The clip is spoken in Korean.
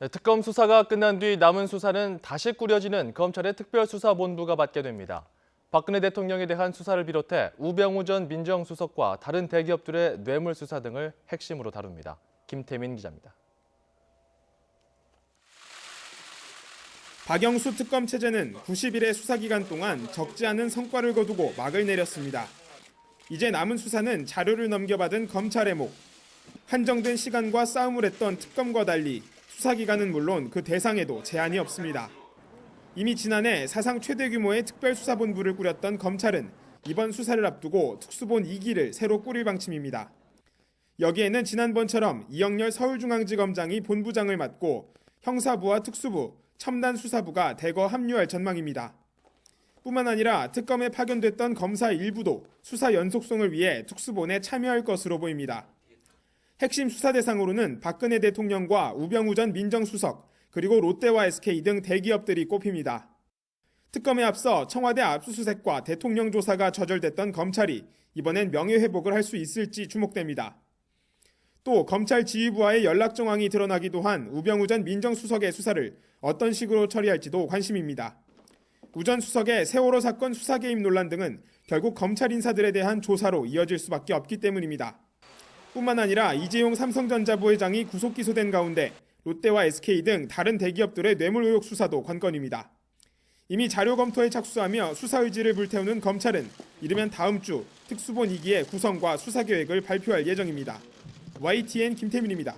특검 수사가 끝난 뒤 남은 수사는 다시 꾸려지는 검찰의 특별수사본부가 맡게 됩니다. 박근혜 대통령에 대한 수사를 비롯해 우병우 전 민정수석과 다른 대기업들의 뇌물수사 등을 핵심으로 다룹니다. 김태민 기자입니다. 박영수 특검 체제는 90일의 수사기간 동안 적지 않은 성과를 거두고 막을 내렸습니다. 이제 남은 수사는 자료를 넘겨받은 검찰의 목. 한정된 시간과 싸움을 했던 특검과 달리 수사기간은 물론 그 대상에도 제한이 없습니다. 이미 지난해 사상 최대 규모의 특별수사본부를 꾸렸던 검찰은 이번 수사를 앞두고 특수본 2기를 새로 꾸릴 방침입니다. 여기에는 지난번처럼 이영렬 서울중앙지검장이 본부장을 맡고 형사부와 특수부, 첨단수사부가 대거 합류할 전망입니다. 뿐만 아니라 특검에 파견됐던 검사 일부도 수사 연속성을 위해 특수본에 참여할 것으로 보입니다. 핵심 수사 대상으로는 박근혜 대통령과 우병우 전 민정수석, 그리고 롯데와 SK 등 대기업들이 꼽힙니다. 특검에 앞서 청와대 압수수색과 대통령 조사가 저절됐던 검찰이 이번엔 명예회복을 할 수 있을지 주목됩니다. 또 검찰 지휘부와의 연락 정황이 드러나기도 한 우병우 전 민정수석의 수사를 어떤 식으로 처리할지도 관심입니다. 우 전 수석의 세월호 사건 수사 개입 논란 등은 결국 검찰 인사들에 대한 조사로 이어질 수밖에 없기 때문입니다. 뿐만 아니라 이재용 삼성전자 부회장이 구속 기소된 가운데 롯데와 SK 등 다른 대기업들의 뇌물 의혹 수사도 관건입니다. 이미 자료 검토에 착수하며 수사 의지를 불태우는 검찰은 이르면 다음 주 특수본 2기의 구성과 수사 계획을 발표할 예정입니다. YTN 김태민입니다.